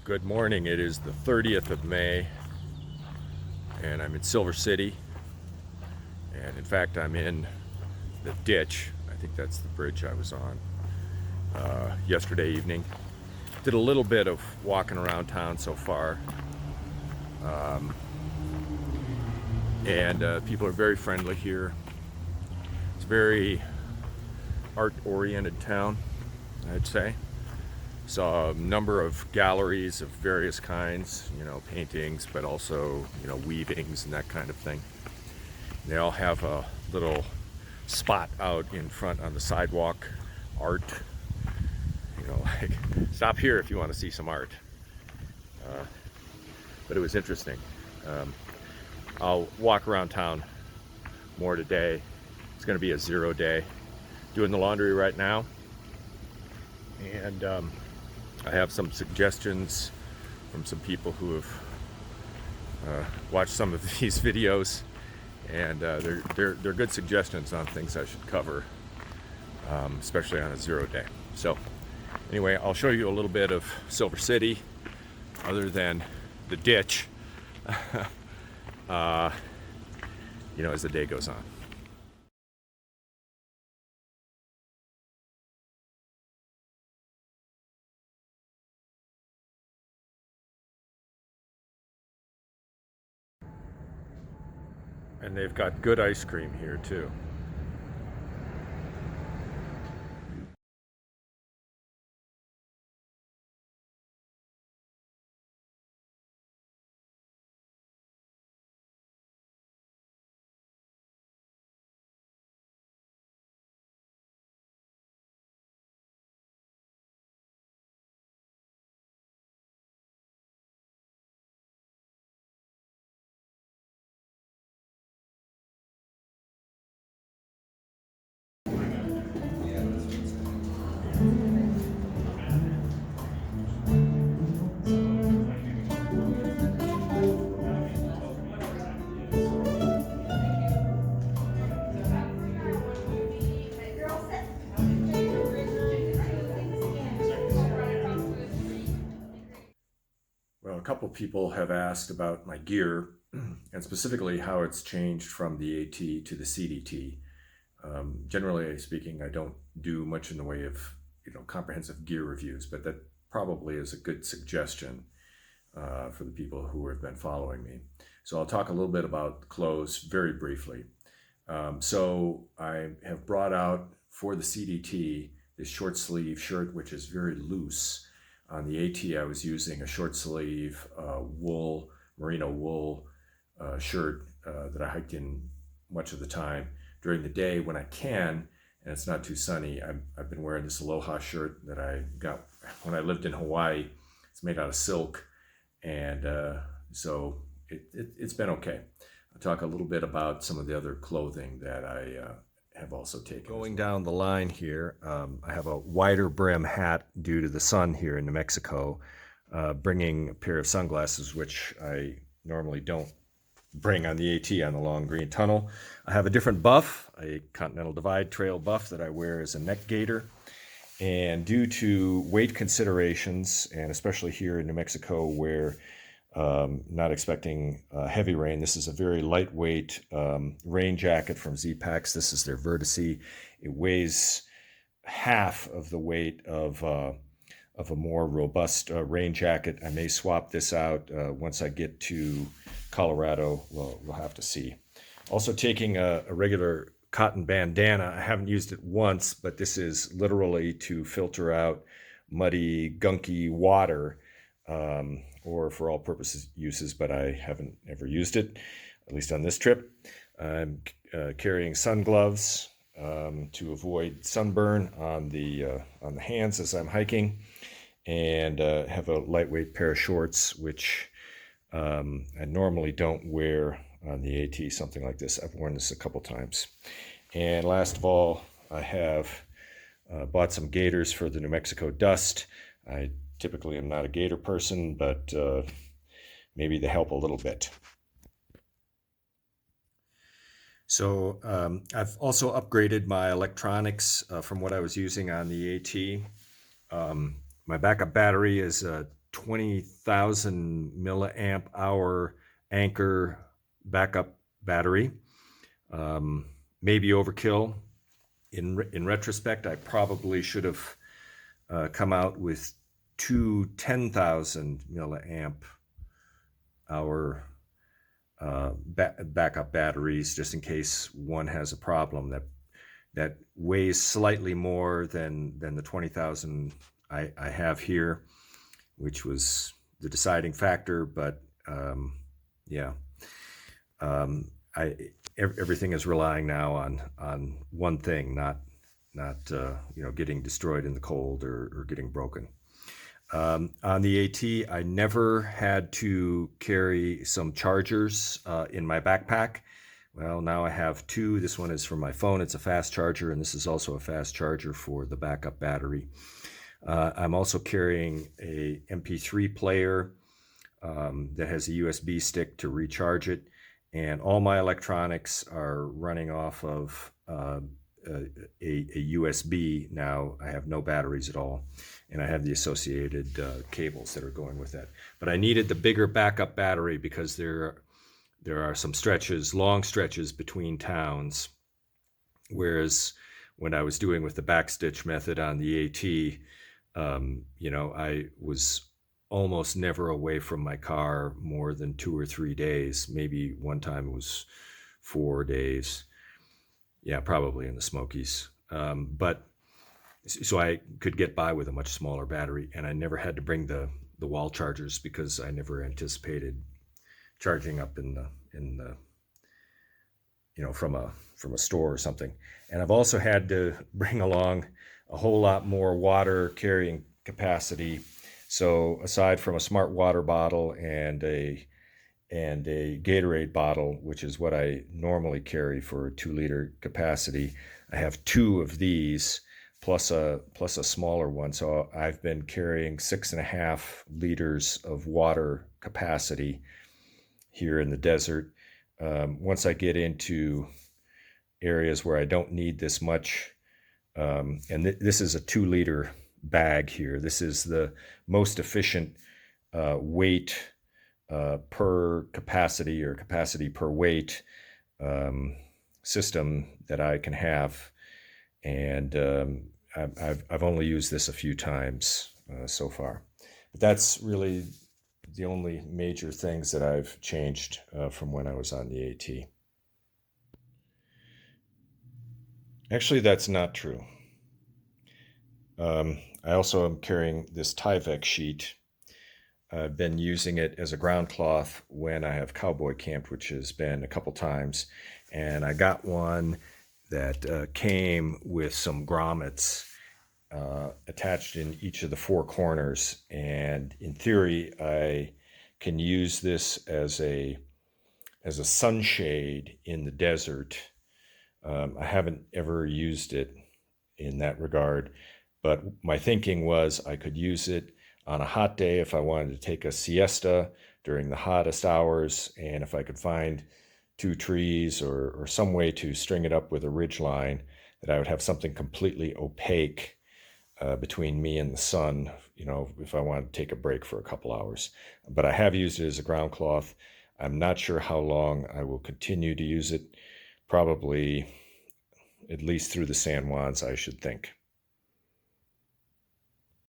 Good morning. It is the 30th of May, and I'm in Silver City. And in fact, I'm in the ditch. I think that's the bridge I was on yesterday evening. Did a little bit of walking around town so far. And people are very friendly here. It's a very art-oriented town, I'd say. Saw a number of galleries of various kinds, paintings, but also, weavings and that kind of thing. They all have a little spot out in front on the sidewalk, art, like, stop here if you want to see some art. But it was interesting. I'll walk around town more today. It's going to be a 0 day. Doing the laundry right now. And I have some suggestions from some people who have watched some of these videos, and they're good suggestions on things I should cover, especially on a 0 day. So anyway, I'll show you a little bit of Silver City, other than the ditch, as the day goes on. And they've got good ice cream here too. Well, a couple people have asked about my gear and specifically how it's changed from the AT to the CDT. Generally speaking, I don't do much in the way of comprehensive gear reviews, but that probably is a good suggestion for the people who have been following me. So I'll talk a little bit about clothes very briefly. So I have brought out for the CDT this short sleeve shirt, which is very loose. On the AT, I was using a short sleeve wool, merino wool shirt that I hiked in much of the time. During the day when I can, and it's not too sunny, I've been wearing this Aloha shirt that I got when I lived in Hawaii. It's made out of silk, and so it's been okay. I'll talk a little bit about some of the other clothing that I have also taken. Going down the line here, I have a wider brim hat due to the sun here in New Mexico, bringing a pair of sunglasses, which I normally don't bring on the AT on the long green tunnel. I have a different buff, a Continental Divide Trail buff that I wear as a neck gaiter. And due to weight considerations, and especially here in New Mexico where not expecting heavy rain, this is a very lightweight rain jacket from Z-Packs. This is their Vertice. It weighs half of the weight of a more robust rain jacket. I may swap this out once I get to Colorado. We'll have to see. Also taking a regular cotton bandana. I haven't used it once, but this is literally to filter out muddy, gunky water, or for all purposes uses, but I haven't ever used it, at least on this trip. I'm carrying sun gloves to avoid sunburn on the hands as I'm hiking, and have a lightweight pair of shorts, which I normally don't wear on the AT, something like this. I've worn this a couple times. And last of all, I have bought some gaiters for the New Mexico dust. I typically am not a gaiter person, but maybe they help a little bit. So I've also upgraded my electronics from what I was using on the AT. My backup battery is a 20,000 milliamp hour Anchor backup battery. Maybe overkill. In retrospect, I probably should have come out with two 10,000 milliamp hour backup batteries, just in case one has a problem that weighs slightly more than the 20,000 I have here, which was the deciding factor. But yeah, everything is relying now on one thing, not getting destroyed in the cold or getting broken. On the AT, I never had to carry some chargers in my backpack. Well, now I have two. This one is for my phone. It's a fast charger, and this is also a fast charger for the backup battery. I'm also carrying a MP3 player that has a USB stick to recharge it, and all my electronics are running off of a USB now. I have no batteries at all, and I have the associated cables that are going with that. But I needed the bigger backup battery because there are some long stretches between towns, whereas when I was doing with the backstitch method on the AT, I was almost never away from my car more than 2 or 3 days. Maybe one time it was 4 days. Yeah, probably in the Smokies. But so I could get by with a much smaller battery, and I never had to bring the wall chargers because I never anticipated charging up in the from a store or something. And I've also had to bring along a whole lot more water carrying capacity. So aside from a smart water bottle and a Gatorade bottle, which is what I normally carry for a 2-liter capacity, I have two of these plus a smaller one. So I've been carrying 6.5 liters of water capacity here in the desert. Once I get into areas where I don't need this much, and this is a 2-liter bag here. This is the most efficient weight per capacity or capacity per weight system that I can have, and I've only used this a few times so far. But that's really the only major things that I've changed from when I was on the AT. Actually, that's not true. I also am carrying this Tyvek sheet. I've been using it as a ground cloth when I have cowboy camped, which has been a couple times. And I got one that came with some grommets attached in each of the 4 corners. And in theory, I can use this as a sunshade in the desert. I haven't ever used it in that regard, but my thinking was I could use it on a hot day if I wanted to take a siesta during the hottest hours, and if I could find 2 trees or some way to string it up with a ridge line, that I would have something completely opaque between me and the sun, if I wanted to take a break for a couple hours. But I have used it as a ground cloth. I'm not sure how long I will continue to use it. Probably at least through the San Juans, I should think.